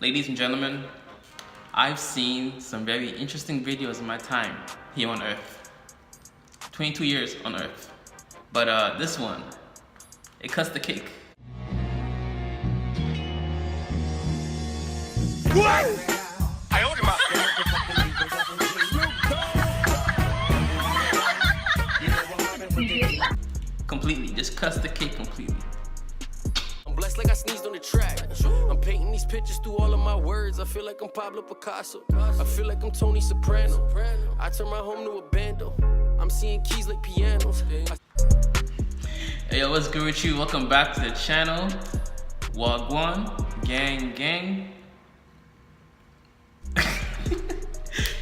Ladies and gentlemen, I've seen some very interesting videos in my time here on Earth. 22 years on Earth. But this one, it cuts the cake. What? I owed him up. Completely, just cuts the cake completely. I'm blessed like I sneezed on the track. I'm painting these pictures through all of my words. I feel like I'm Pablo Picasso. I feel like I'm Tony Soprano. I turn my home to a bando. I'm seeing keys like pianos. Hey yo, what's good with you? Welcome back to the channel. Wagwan, gang, gang.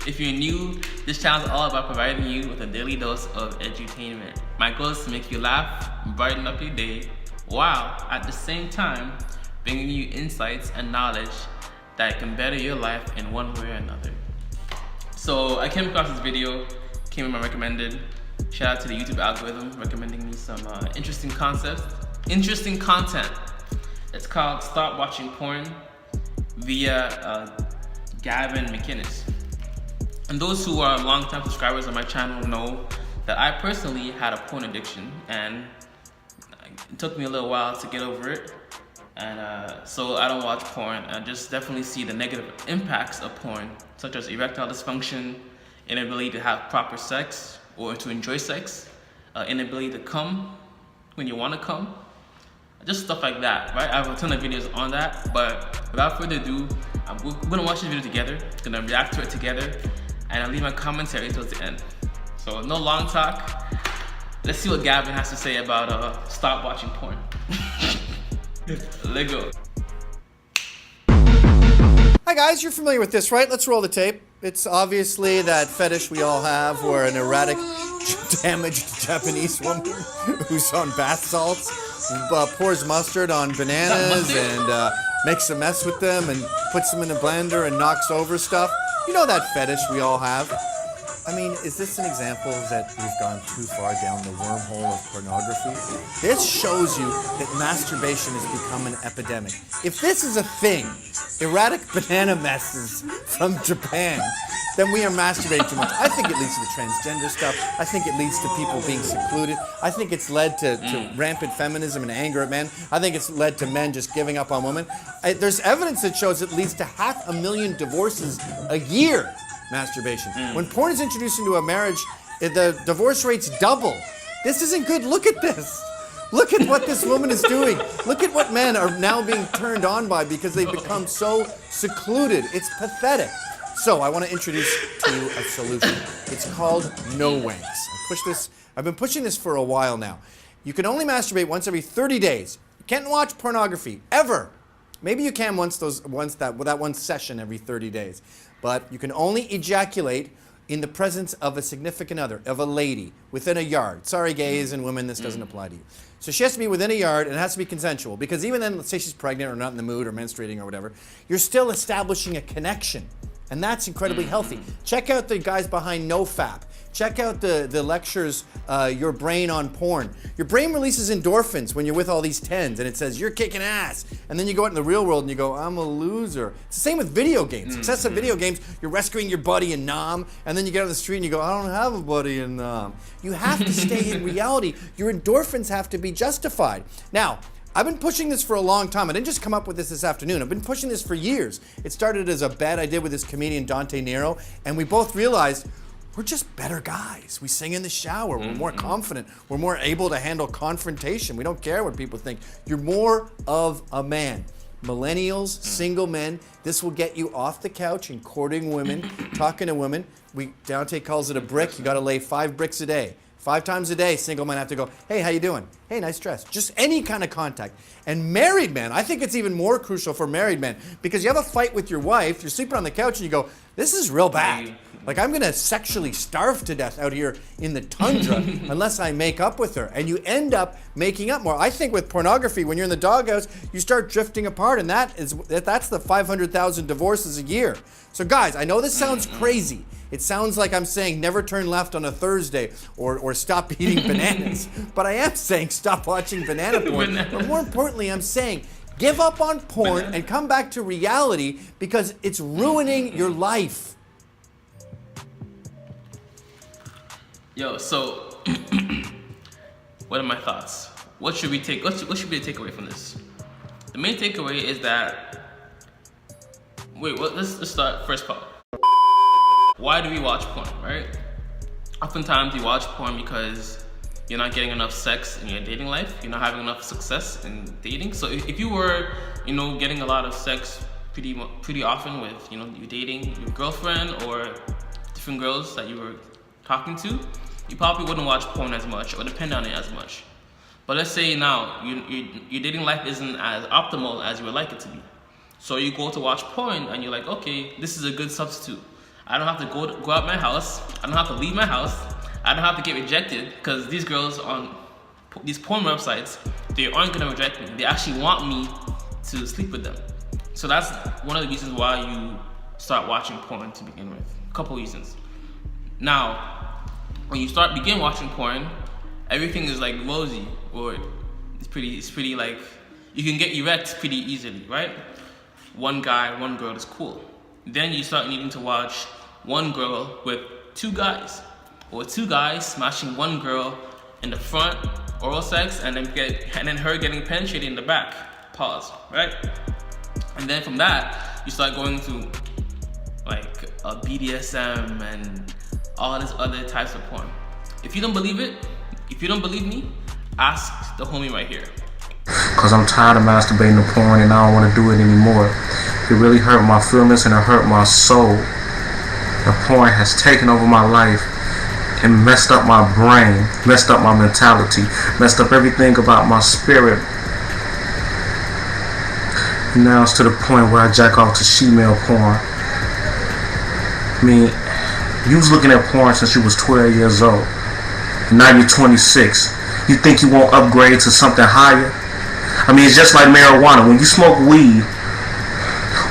If you're new, this channel is all about providing you with a daily dose of edutainment. My goal is to make you laugh, brighten up your day, while at the same time bringing you insights and knowledge that can better your life in one way or another. So I came across this video, came in my recommended. Shout out to the YouTube algorithm recommending me some interesting content. It's called Stop Watching Porn via Gavin McInnes. And those who are long-time subscribers of my channel know that I personally had a porn addiction, and it took me a little while to get over it. And so I don't watch porn. I just definitely see the negative impacts of porn, such as erectile dysfunction, inability to have proper sex or to enjoy sex, inability to come when you want to come, just stuff like that, right? I have a ton of videos on that, but without further ado, we're gonna watch this video together, gonna react to it together, and I'll leave my commentary towards the end. So no long talk. Let's see what Gavin has to say about stop watching porn. Let's go. Hi guys, you're familiar with this, right? Let's roll the tape. It's obviously that fetish we all have where an erratic, damaged Japanese woman who's on bath salts pours mustard on bananas and makes a mess with them and puts them in a blender and knocks over stuff. You know that fetish we all have. I mean, is this an example that we've gone too far down the wormhole of pornography? This shows you that masturbation has become an epidemic. If this is a thing, erratic banana messes from Japan, then we are masturbating too much. I think it leads to the transgender stuff. I think it leads to people being secluded. I think it's led to rampant feminism and anger at men. I think it's led to men just giving up on women. There's evidence that shows it leads to 500,000 divorces a year. Masturbation. When porn is introduced into a marriage, the divorce rates double. This isn't good. Look at this. Look at what this woman is doing. Look at what men are now being turned on by because they've become so secluded. It's pathetic. So I want to introduce to you a solution. It's called No Wanks. I've been pushing this for a while now. You can only masturbate once every 30 days. You can't watch pornography ever. Maybe you can that one session every 30 days. But you can only ejaculate in the presence of a significant other, of a lady, within a yard. Sorry, gays and women, this doesn't apply to you. So she has to be within a yard, and it has to be consensual, because even then, let's say she's pregnant or not in the mood or menstruating or whatever, you're still establishing a connection, and that's incredibly healthy. Check out the guys behind NoFap. Check out the lectures, Your Brain on Porn. Your brain releases endorphins when you're with all these tens, and it says, you're kicking ass. And then you go out in the real world and you go, I'm a loser. It's the same with video games. Excessive video games, you're rescuing your buddy in Nam, and then you get on the street and you go, I don't have a buddy in Nam. You have to stay in reality. Your endorphins have to be justified. Now, I've been pushing this for a long time. I didn't just come up with this afternoon. I've been pushing this for years. It started as a bet I did with this comedian Dante Nero, and we both realized we're just better guys. We sing in the shower. We're more confident. We're more able to handle confrontation. We don't care what people think. You're more of a man. Millennials, single men, this will get you off the couch and courting women, talking to women. Dante calls it a brick. You got to lay 5 bricks a day. 5 times a day, single men have to go, hey, how you doing? Hey, nice dress. Just any kind of contact. And married men, I think it's even more crucial for married men, because you have a fight with your wife, you're sleeping on the couch and you go, this is real bad. Like, I'm gonna sexually starve to death out here in the tundra unless I make up with her. And you end up making up more. I think with pornography, when you're in the doghouse, you start drifting apart, and that's the 500,000 divorces a year. So guys, I know this sounds crazy. It sounds like I'm saying never turn left on a Thursday or stop eating bananas. But I am saying stop watching banana porn. But more importantly, I'm saying Give up on porn and come back to reality because it's ruining your life. Yo, so what are my thoughts? What should be the takeaway from this? The main takeaway is that let's start first part. Why do we watch porn, right? Oftentimes we watch porn because you're not getting enough sex in your dating life. You're not having enough success in dating. So if you were, getting a lot of sex pretty often with, you dating your girlfriend or different girls that you were talking to, you probably wouldn't watch porn as much or depend on it as much. But let's say now your dating life isn't as optimal as you would like it to be. So you go to watch porn and you're like, okay, this is a good substitute. I don't have to go out my house. I don't have to leave my house. I don't have to get rejected because these girls on these porn websites, they aren't gonna reject me. They actually want me to sleep with them. So that's one of the reasons why you start watching porn to begin with. A couple reasons. Now, when you begin watching porn, everything is like rosy, or it's pretty like, you can get erect pretty easily, right? One guy, one girl is cool. Then you start needing to watch one girl with two guys, or two guys smashing one girl in the front, oral sex, and then her getting penetrated in the back. Pause, right? And then from that, you start going to like a BDSM and all this other types of porn. If you don't believe it, if you don't believe me, ask the homie right here. Cause I'm tired of masturbating to porn and I don't want to do it anymore. It really hurt my feelings and it hurt my soul. The porn has taken over my life and messed up my brain, messed up my mentality, messed up everything about my spirit. And now it's to the point where I jack off to she-male porn. I mean, you was looking at porn since you was 12 years old. And now you're 26. You think you won't upgrade to something higher? I mean, it's just like marijuana. When you smoke weed,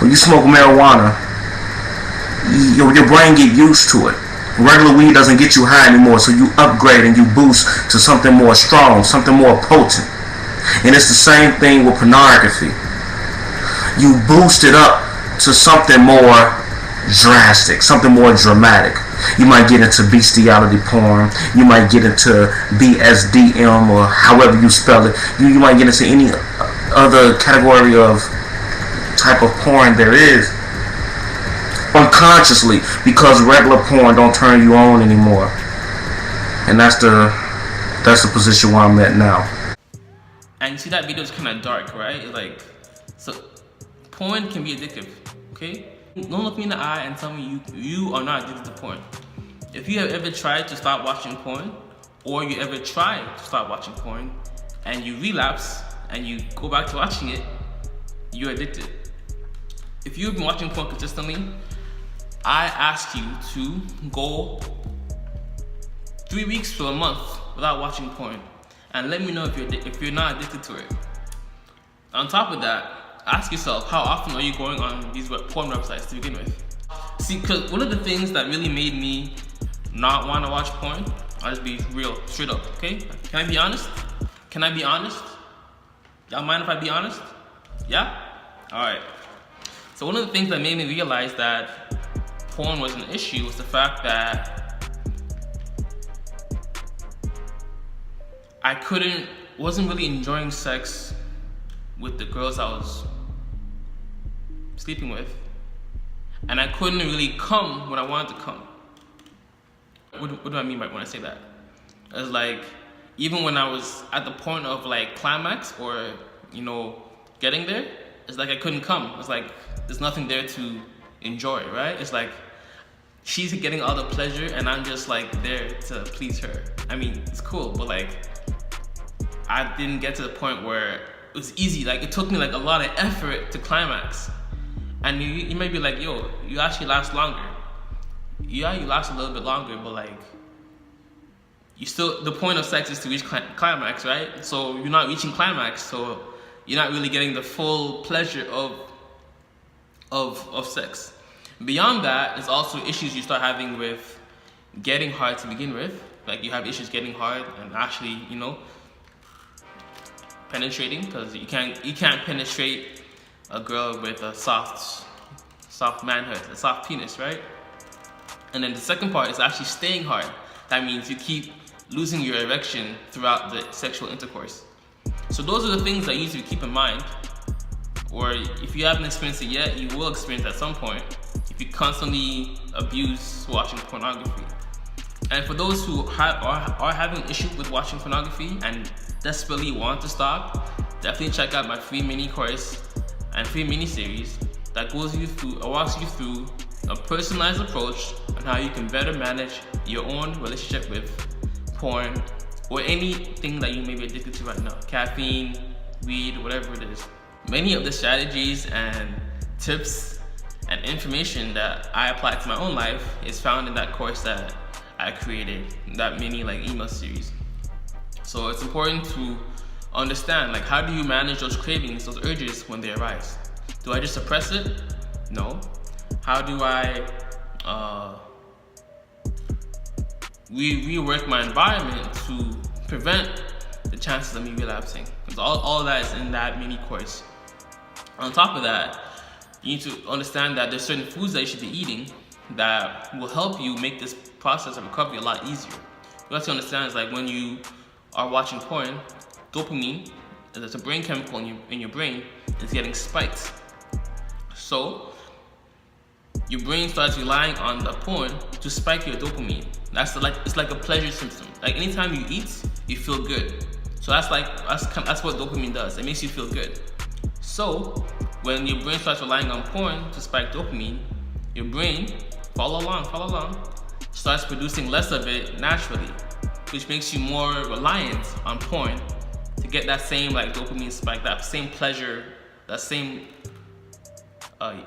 when you smoke marijuana, your brain get used to it. Regular weed doesn't get you high anymore, so you upgrade and you boost to something more strong, something more potent. And it's the same thing with pornography. You boost it up to something more drastic, something more dramatic. You might get into bestiality porn. You might get into BSDM or however you spell it. You might get into any other category of type of porn there is. Unconsciously, because regular porn don't turn you on anymore. And that's the position where I'm at now. And you see that video is kind of dark, right? Like, so porn can be addictive, okay? Don't look me in the eye and tell me you are not addicted to porn. If you have ever tried to stop watching porn, or you ever try to stop watching porn, and you relapse, and you go back to watching it, you're addicted. If you've been watching porn consistently, I ask you to go 3 weeks to a month without watching porn, and let me know if you're not addicted to it. On top of that, ask yourself, how often are you going on these porn websites to begin with? See, because one of the things that really made me not want to watch porn, I'll just be real, straight up, okay? Can I be honest? Can I be honest? Y'all mind if I be honest? Yeah? Alright. So one of the things that made me realize that porn was an issue was the fact that I wasn't really enjoying sex with the girls I was sleeping with, and I couldn't really come when I wanted to come. What do I mean when I say that? It's like, even when I was at the point of like climax or, getting there, it's like I couldn't come. It's like, there's nothing there to enjoy, right? It's like, she's getting all the pleasure and I'm just like there to please her. I mean, it's cool, but like, I didn't get to the point where it was easy. Like, it took me like a lot of effort to climax. And you may be like, yo, you actually last longer. Yeah, you last a little bit longer, but like, the point of sex is to reach climax, right? So you're not reaching climax, so you're not really getting the full pleasure of sex. Beyond that, there's also issues you start having with getting hard to begin with. Like, you have issues getting hard and actually, penetrating, because you can't penetrate a girl with a soft manhood, a soft penis, right? And then the second part is actually staying hard. That means you keep losing your erection throughout the sexual intercourse. So those are the things that you need to keep in mind. Or if you haven't experienced it yet, you will experience at some point if you constantly abuse watching pornography. And for those who are having an issue with watching pornography and desperately want to stop, definitely check out my free mini course and free mini series that walks you through a personalized approach on how you can better manage your own relationship with porn or anything that you may be addicted to right now. Caffeine, weed, whatever it is. Many of the strategies and tips and information that I apply to my own life is found in that course that I created, that mini email series. So it's important to understand, how do you manage those cravings, those urges when they arise? Do I just suppress it? No. How do I rework my environment to prevent the chances of me relapsing? Because all that is in that mini course. On top of that, you need to understand that there's certain foods that you should be eating that will help you make this process of recovery a lot easier. You have to understand is when you are watching porn, dopamine, there's a brain chemical in your brain, is getting spiked. So your brain starts relying on the porn to spike your dopamine. It's like a pleasure system. Anytime you eat, you feel good. So that's what dopamine does. It makes you feel good. So when your brain starts relying on porn to spike dopamine, your brain, follow along, starts producing less of it naturally, which makes you more reliant on porn to get that same dopamine spike, that same pleasure, that same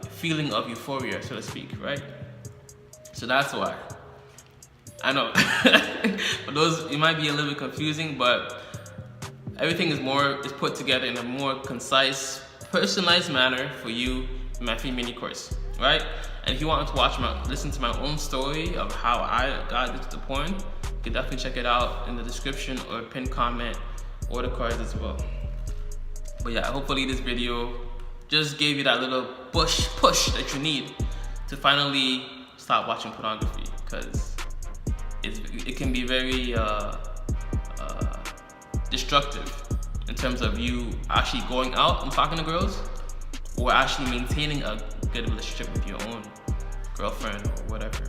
feeling of euphoria, so to speak, right? So that's why. I know, for those, it might be a little bit confusing, but everything is put together in a more concise, personalized manner for you in my free mini course, right? And if you want to listen to my own story of how I got into the porn, you can definitely check it out in the description or pinned comment or the cards as well. But yeah, hopefully this video just gave you that little push that you need to finally stop watching pornography, because it can be very destructive in terms of you actually going out and talking to girls or actually maintaining a good relationship with your own girlfriend or whatever.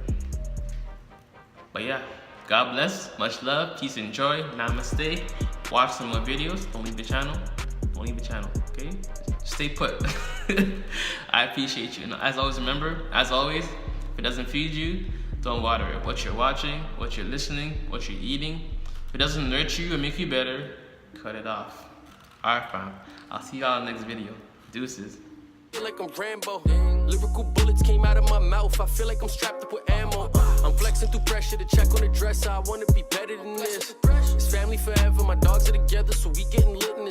But yeah, God bless, much love, peace and joy, namaste. Watch some more videos, don't leave the channel, okay? Stay put. I appreciate you. And as always, remember, if it doesn't feed you, don't water it. What you're watching, what you're listening, what you're eating, if it doesn't nurture you or make you better, cut it off. Alright, fam. I'll see y'all in the next video. Deuces. Feel like I'm Rambo. Lyrical bullets came out of my mouth. I feel like I'm strapped up with ammo. I'm flexing through pressure to check on the dresser. I wanna be better than this. It's family forever. My dogs are together, so we getting lit in this.